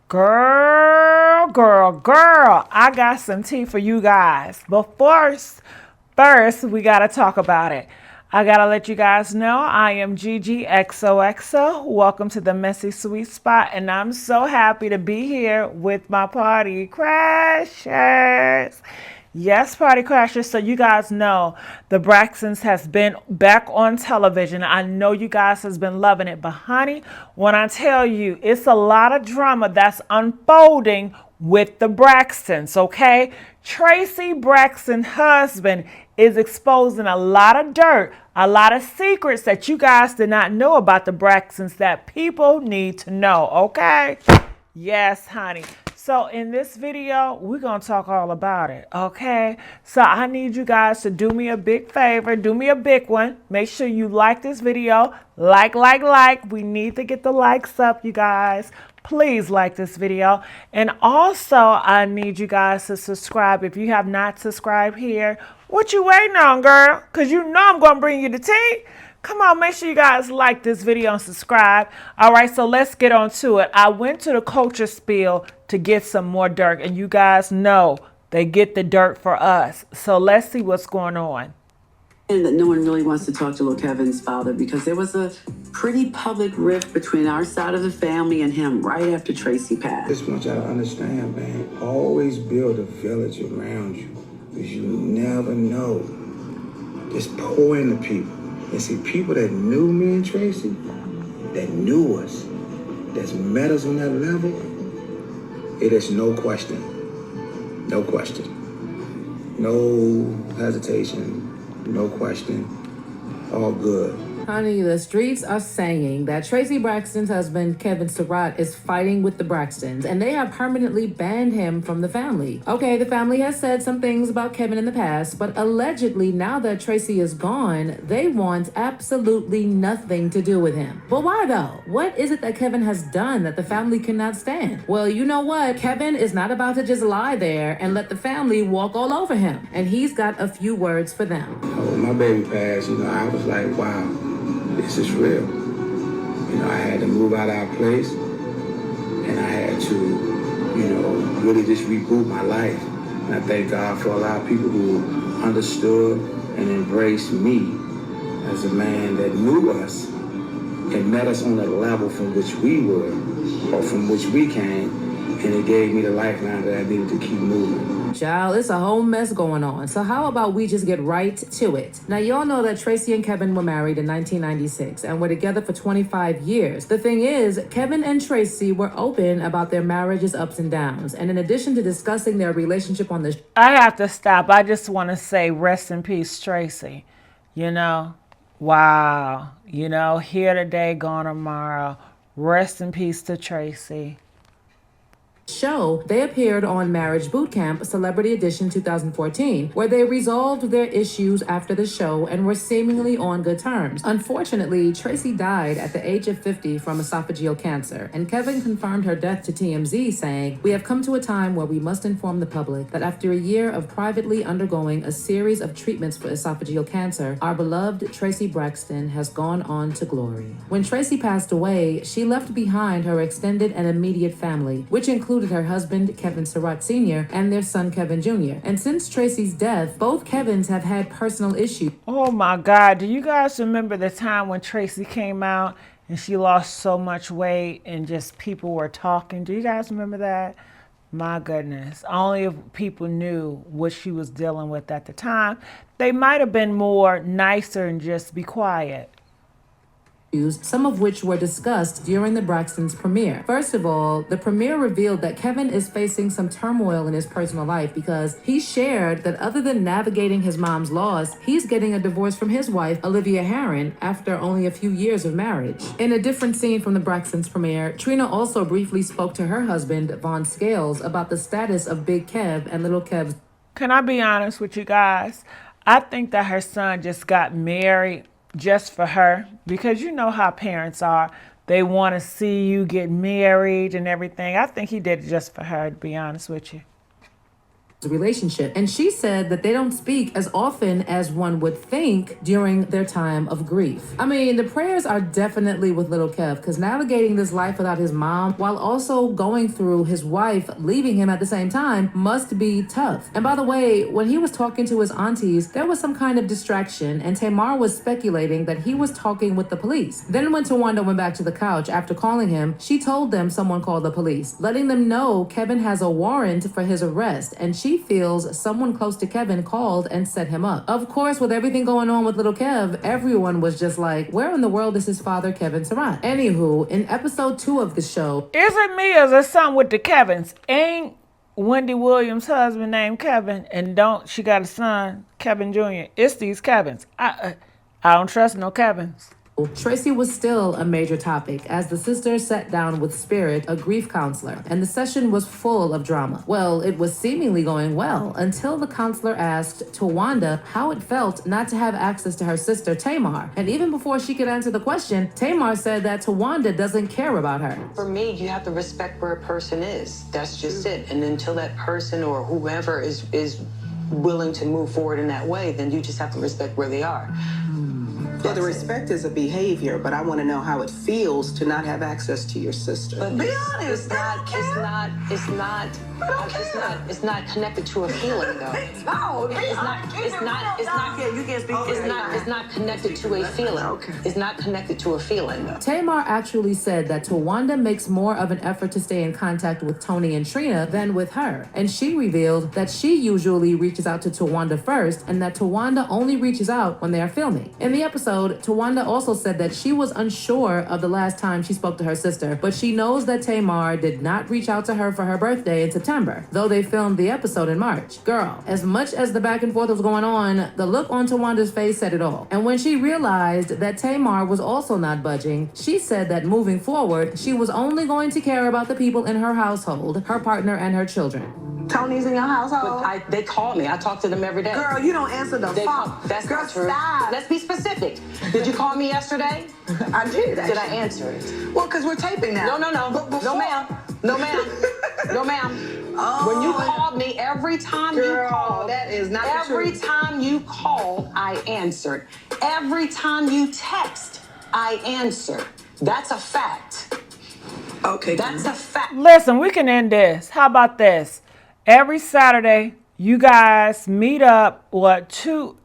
Girl, I got some tea for you guys. But first, we got to talk about it. I got to let you guys know I am Gigi XOXO. Welcome to the Messy Sweet Spot. And I'm so happy to be here with my party crashers. Yes, party crashers. So you guys know the Braxtons has been back on television. I know you guys has been loving it. But honey, when I tell you, it's a lot of drama that's unfolding with the Braxtons, okay? Traci Braxton's husband is exposing a lot of dirt, a lot of secrets that you guys did not know about the Braxtons that people need to know, okay? Yes, honey. So in this video, we're going to talk all about it, okay? So I need you guys to do me a big favor. Do me a big one. Make sure you like this video. Like. We need to get the likes up, you guys. Please like this video. And also, I need you guys to subscribe. If you have not subscribed here, what you waiting on, girl? Because you know I'm going to bring you the tea. Come on, make sure you guys like this video and subscribe. All right, so let's get on to it. I went to the culture spiel to get some more dirt, and you guys know they get the dirt for us. So let's see what's going on. And that no one really wants to talk to little Kevin's father because there was a pretty public rift between our side of the family and him right after Traci passed. Just want y'all to understand, man. Always build a village around you because you never know. Just pour into people. And see, people that knew me and Traci, that knew us, that's met us on that level, it is no question. No question. No hesitation. No question. All good. Honey, the streets are saying that Traci Braxton's husband, Kevin Surratt, is fighting with the Braxtons, and they have permanently banned him from the family. Okay, the family has said some things about Kevin in the past, but allegedly, now that Traci is gone, they want absolutely nothing to do with him. But why though? What is it that Kevin has done that the family cannot stand? Well, you know what? Kevin is not about to just lie there and let the family walk all over him, and he's got a few words for them. When my baby passed, I was like, wow. This is real. I had to move out of our place and I had to, really just reboot my life. And I thank God for a lot of people who understood and embraced me as a man that knew us and met us on the level from which we were or from which we came. And it gave me the lifeline that I needed to keep moving. Child, it's a whole mess going on. So how about we just get right to it? Now, y'all know that Traci and Kevin were married in 1996 and were together for 25 years. The thing is, Kevin and Traci were open about their marriage's ups and downs. And in addition to discussing their relationship on the I have to stop. I just want to say rest in peace, Traci. Wow. Here today, gone tomorrow. Rest in peace to Traci. show, they appeared on Marriage Boot Camp, Celebrity Edition 2014, where they resolved their issues after the show and were seemingly on good terms. Unfortunately, Traci died at the age of 50 from esophageal cancer, and Kevin confirmed her death to TMZ, saying, "We have come to a time where we must inform the public that after a year of privately undergoing a series of treatments for esophageal cancer, our beloved Traci Braxton has gone on to glory." When Traci passed away, she left behind her extended and immediate family, which included her husband, Kevin Surratt Sr., and their son, Kevin Jr. And since Traci's death, both Kevins have had personal issues. Oh my God, do you guys remember the time when Traci came out and she lost so much weight and just people were talking? Do you guys remember that? My goodness, only if people knew what she was dealing with at the time, they might have been more nicer and just be quiet. Some of which were discussed during the Braxtons' premiere. First of all, the premiere revealed that Kevin is facing some turmoil in his personal life because he shared that other than navigating his mom's loss, he's getting a divorce from his wife, Olivia Herron, after only a few years of marriage. In a different scene from the Braxtons' premiere, Trina also briefly spoke to her husband, Von Scales, about the status of Big Kev and Little Kev's. Can I be honest with you guys? I think that her son just got married just for her, because you know how parents are. They want to see you get married and everything. I think he did it just for her, to be honest with you. relationship, and she said that they don't speak as often as one would think during their time of grief. I mean, the prayers are definitely with little Kev, because navigating this life without his mom while also going through his wife leaving him at the same time must be tough. And by the way, when he was talking to his aunties, there was some kind of distraction, and Tamar was speculating that he was talking with the police. Then when Tawanda went back to the couch after calling him, she told them someone called the police, letting them know Kevin has a warrant for his arrest, and she feels someone close to Kevin called and set him up. Of course, with everything going on with little Kev, everyone was just like, where in the world is his father, Kevin Surratt? Anywho, in episode 2 of the show... Is it me or is it something with the Kevins? Ain't Wendy Williams' husband named Kevin, and she got a son, Kevin Jr.? It's these Kevins. I don't trust no Kevins. Traci was still a major topic as the sisters sat down with Spirit, a grief counselor, and the session was full of drama. Well, it was seemingly going well until the counselor asked Tawanda how it felt not to have access to her sister Tamar. And even before she could answer the question, Tamar said that Tawanda doesn't care about her. For me, you have to respect where a person is. That's just it. And until that person or whoever is willing to move forward in that way, then you just have to respect where they are. So the respect is a behavior, but I want to know how it feels to not have access to your sister. But be honest, it's not connected to a feeling though. No, It's not connected to a feeling. Okay. It's not connected to a feeling though. Tamar actually said that Tawanda makes more of an effort to stay in contact with Tony and Trina than with her. And she revealed that she usually reaches out to Tawanda first, and that Tawanda only reaches out when they are filming. In the episode, Tawanda also said that she was unsure of the last time she spoke to her sister, but she knows that Tamar did not reach out to her for her birthday in September, though they filmed the episode in March. Girl, as much as the back and forth was going on, the look on Tawanda's face said it all. And when she realized that Tamar was also not budging, she said that moving forward, she was only going to care about the people in her household, her partner, and her children. Tony's in your household? But they call me. I talk to them every day. Girl, you don't answer the phone. That's Girl, not true. stop. Let's be specific. Did you call me yesterday? I did, actually. Did I answer it? Well, because we're taping now. No. No, ma'am. No, ma'am. Oh, when you called me, every time girl, you called, that is not every true. time you called, I answered. Every time you text, I answered. That's a fact. Okay. That's a fact. Listen, we can end this. How about this? Every Saturday, you guys meet up, two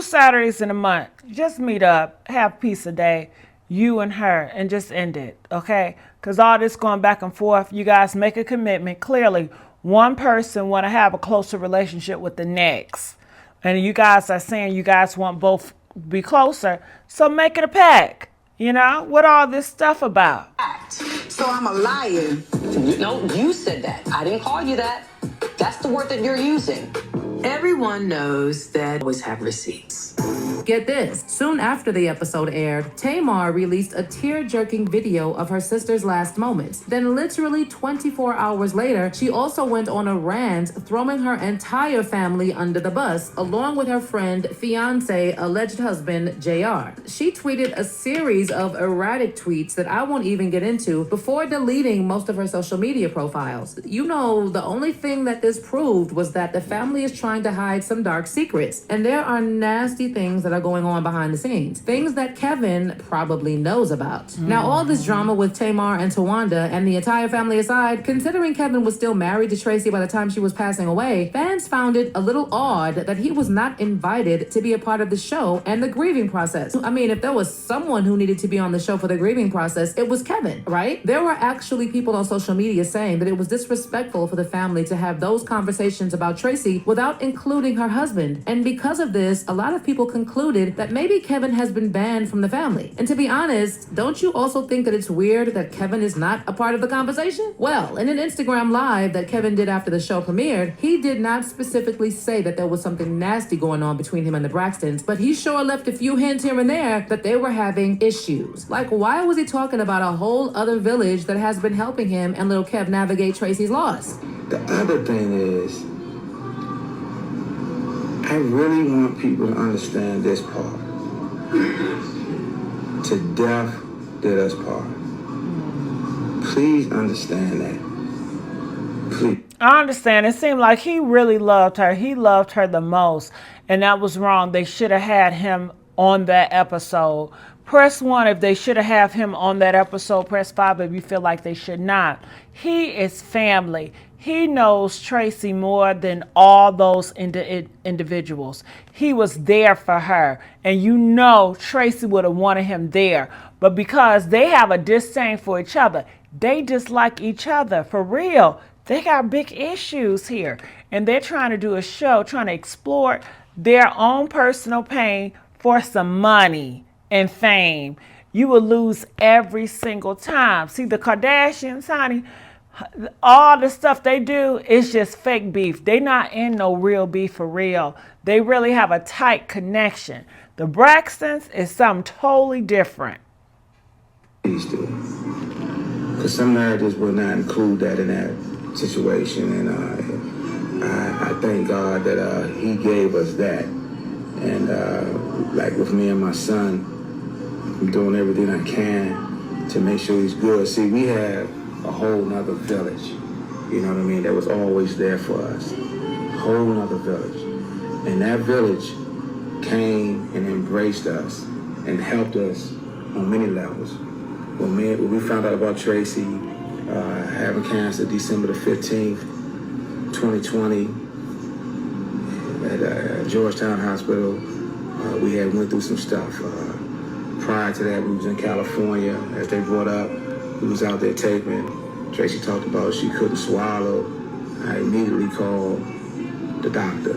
Saturdays in a month. Just meet up, have peace a day, you and her, and just end it, okay? Because all this going back and forth, you guys make a commitment. Clearly, one person want to have a closer relationship with the next. And you guys are saying you guys want both be closer, so make it a pact. You know, what all this stuff about? So I'm a liar. No, you said that. I didn't call you that. That's the word that you're using. Everyone knows that always have receipts. Get this. Soon after the episode aired, Tamar released a tear-jerking video of her sister's last moments. Then literally 24 hours later, she also went on a rant, throwing her entire family under the bus, along with her friend, fiance, alleged husband, JR. She tweeted a series of erratic tweets that I won't even get into before deleting most of her social media profiles. You know, the only thing that this proved was that the family is trying to hide some dark secrets, and there are nasty things that are going on behind the scenes. Things that Kevin probably knows about. Now, all this drama with Tamar and Tawanda and the entire family aside, considering Kevin was still married to Traci by the time she was passing away, fans found it a little odd that he was not invited to be a part of the show and the grieving process. I mean, if there was someone who needed to be on the show for the grieving process, it was Kevin, right? There were actually people on social media saying that it was disrespectful for the family to have those conversations about Traci without including her husband. And because of this, a lot of people concluded that maybe Kevin has been banned from the family. And to be honest, don't you also think that it's weird that Kevin is not a part of the conversation? Well, in an Instagram live that Kevin did after the show premiered, he did not specifically say that there was something nasty going on between him and the Braxtons, but he sure left a few hints here and there that they were having issues. Like, why was he talking about a whole other village that has been helping him and little Kev navigate Traci's loss? The other thing is, I really want people to understand this part. To death did us part. Please understand that. complete. I understand. It seemed like he really loved her. He loved her the most. And that was wrong. They should have had him on that episode. Press 1 if they should have him on that episode. Press 5 if you feel like they should not. He is family. He knows Traci more than all those individuals. He was there for her. And you know Traci would have wanted him there. But because they have a disdain for each other, they dislike each other. For real. They got big issues here. And they're trying to do a show, trying to explore their own personal pain for some money and fame. You will lose every single time. See, the Kardashians, honey, all the stuff they do is just fake beef. They not in no real beef for real. They really have a tight connection. The Braxtons is something totally different. Because some marriages will not include that in that situation. And I thank God that he gave us that. And like with me and my son, I'm doing everything I can to make sure he's good. See, we have a whole nother village, you know what I mean, that was always there for us. Whole nother village. And that village came and embraced us and helped us on many levels. When we found out about Traci having cancer December the 15th, 2020, at Georgetown Hospital, we had went through some stuff. Prior to that, we was in California. As they brought up, we was out there taping. Traci talked about she couldn't swallow. I immediately called the doctor.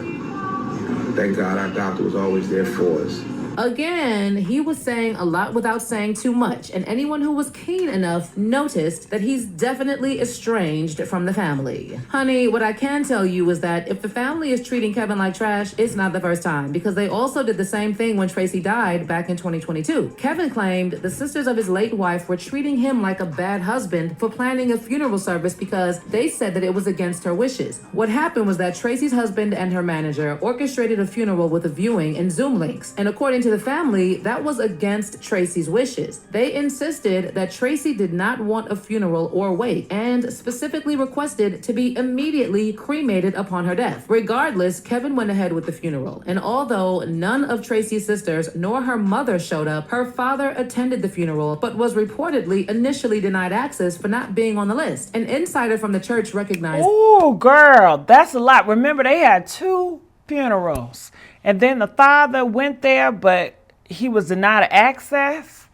Thank God our doctor was always there for us. Again, he was saying a lot without saying too much, and anyone who was keen enough noticed that he's definitely estranged from the family. Honey, what I can tell you is that if the family is treating Kevin like trash, it's not the first time, because they also did the same thing when Traci died back in 2022. Kevin claimed the sisters of his late wife were treating him like a bad husband for planning a funeral service because they said that it was against her wishes. What happened was that Traci's husband and her manager orchestrated a funeral with a viewing and Zoom links, and according to the family, that was against Traci's wishes. They insisted that Traci did not want a funeral or wake, and specifically requested to be immediately cremated upon her death. Regardless, Kevin went ahead with the funeral, and although none of Traci's sisters nor her mother showed up, her father attended the funeral, but was reportedly initially denied access for not being on the list. An insider from the church recognized— Ooh, girl, that's a lot. Remember, they had 2 funerals. And then the father went there, but he was denied access?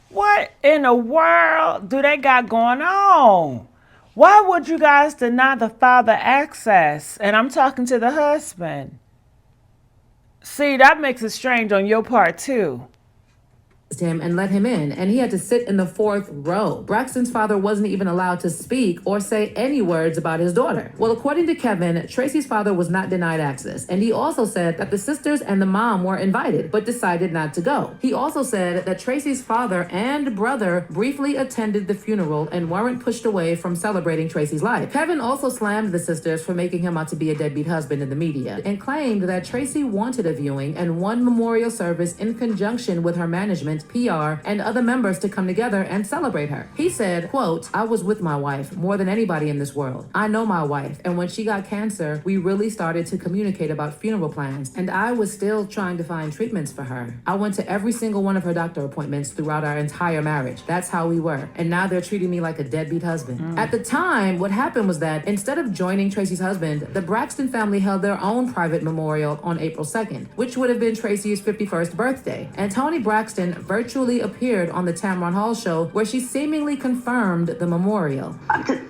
What in the world do they got going on? Why would you guys deny the father access? And I'm talking to the husband. See, that makes it strange on your part, too. him and let him in, and he had to sit in the 4th row. Braxton's father wasn't even allowed to speak or say any words about his daughter. Well, according to Kevin, Traci's father was not denied access, and he also said that the sisters and the mom were invited but decided not to go. He also said that Traci's father and brother briefly attended the funeral and weren't pushed away from celebrating Traci's life. Kevin also slammed the sisters for making him out to be a deadbeat husband in the media and claimed that Traci wanted a viewing and one memorial service in conjunction with her management, PR, and other members to come together and celebrate her. He said, quote, "I was with my wife more than anybody in this world. I know my wife, and when she got cancer, we really started to communicate about funeral plans, and I was still trying to find treatments for her. I went to every single one of her doctor appointments throughout our entire marriage. That's how we were, and now they're treating me like a deadbeat husband." At the time, what happened was that instead of joining Traci's husband, the Braxton family held their own private memorial on April 2nd, which would have been Traci's 51st birthday, and Toni Braxton virtually appeared on the Tamron Hall show where she seemingly confirmed the memorial.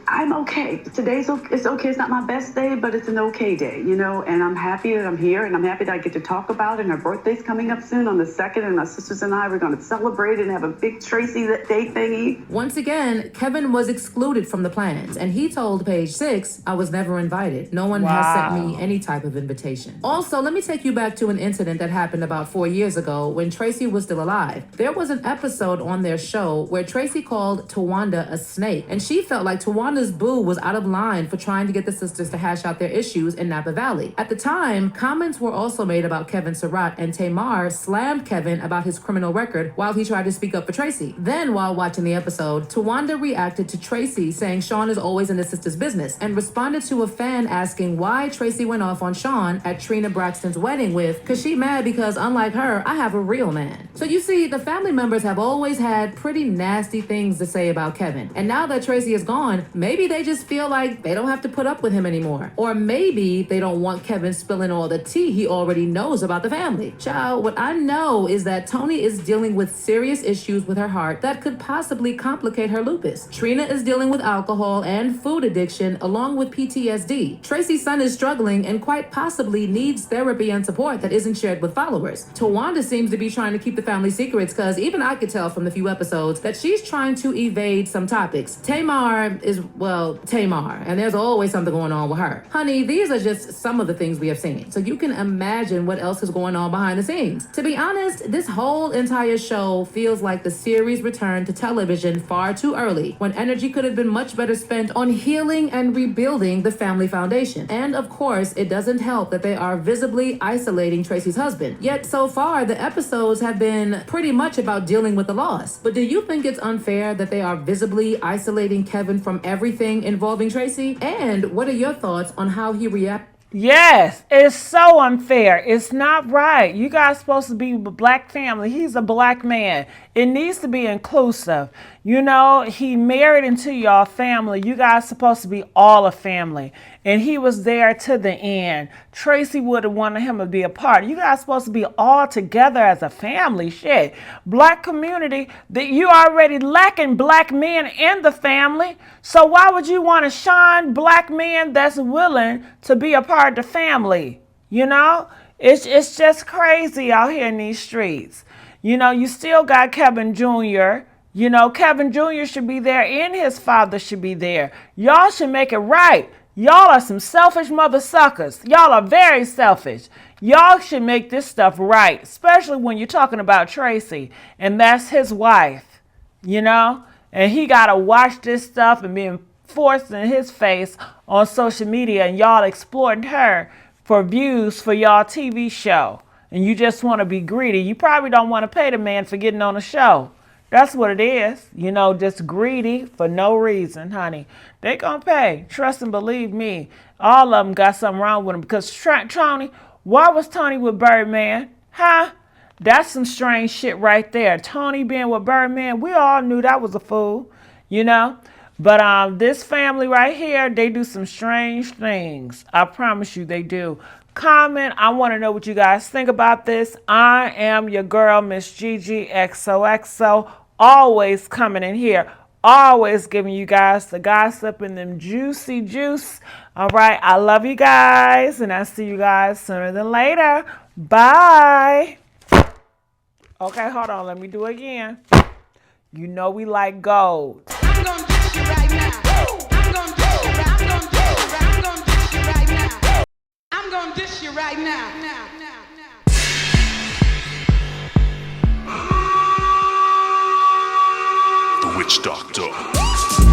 I'm okay. Today's okay. It's okay. It's not my best day, but it's an okay day, you know, and I'm happy that I'm here, and I'm happy that I get to talk about it. And her birthday's coming up soon on the 2nd, and my sisters and I, we're going to celebrate and have a big Traci Day thingy. Once again, Kevin was excluded from the plans, and he told Page 6, "I was never invited. No one has sent me any type of invitation." Also, let me take you back to an incident that happened about 4 years ago when Traci was still alive. There was an episode on their show where Traci called Tawanda a snake, and she felt like Tawanda's boo was out of line for trying to get the sisters to hash out their issues in Napa Valley. At the time, comments were also made about Kevin Surratt, and Tamar slammed Kevin about his criminal record while he tried to speak up for Traci. Then, while watching the episode, Tawanda reacted to Traci saying Sean is always in his sister's business, and responded to a fan asking why Traci went off on Sean at Traci Braxton's wedding with, "Cause she mad because unlike her, I have a real man." So you see, the family members have always had pretty nasty things to say about Kevin. And now that Traci is gone, maybe they just feel like they don't have to put up with him anymore. Or maybe they don't want Kevin spilling all the tea he already knows about the family. Child, what I know is that Toni is dealing with serious issues with her heart that could possibly complicate her lupus. Trina is dealing with alcohol and food addiction along with PTSD. Traci's son is struggling and quite possibly needs therapy and support that isn't shared with followers. Tawanda seems to be trying to keep the family secrets because even I could tell from the few episodes that she's trying to evade some topics. Tamar is, well, Tamar, and there's always something going on with her. Honey, these are just some of the things we have seen, so you can imagine what else is going on behind the scenes. To be honest, this whole entire show feels like the series returned to television far too early, when energy could have been much better spent on healing and rebuilding the family foundation. And of course, it doesn't help that they are visibly isolating Traci's husband. Yet so far, the episodes have been pretty much about dealing with the loss. But do you think it's unfair that they are visibly isolating Kevin from everything involving Traci? And what are your thoughts on how he reacted? Yes, it's so unfair. It's not right. You guys supposed to be a black family. He's a black man. It needs to be inclusive. You know, he married into your family. You guys supposed to be all a family. And he was there to the end. Traci would have wanted him to be a part. You guys supposed to be all together as a family. Shit. Black community, that you already lacking black men in the family. So why would you want to shine black men that's willing to be a part of the family? You know, it's just crazy out here in these streets. You know, you still got Kevin Jr. You know, Kevin Jr. should be there and his father should be there. Y'all should make it right. Y'all are some selfish mother suckers. Y'all are very selfish. Y'all should make this stuff right, especially when you're talking about Traci, and that's his wife, you know? And he got to watch this stuff and being forced in his face on social media, and y'all exploiting her for views for y'all TV show. And you just want to be greedy. You probably don't want to pay the man for getting on the show. That's what it is. You know, just greedy for no reason, honey. They gonna pay. Trust and believe me. All of them got something wrong with them. Because Tony, why was Tony with Birdman? Huh? That's some strange shit right there. Tony being with Birdman, we all knew that was a fool, you know. But this family right here, they do some strange things. I promise you they do. Comment. I want to know what you guys think about this. I am your girl, Miss Gigi XOXO. Always coming in here. Always giving you guys the gossip and them juicy juice. All right. I love you guys. And I'll see you guys sooner than later. Bye. Okay, hold on. Let me do it again. You know we like gold. I'm gonna dish you right now. I'm gonna dish you right now. I'm gonna dish you right now. I'm gonna dish you right now. The Witch Doctor.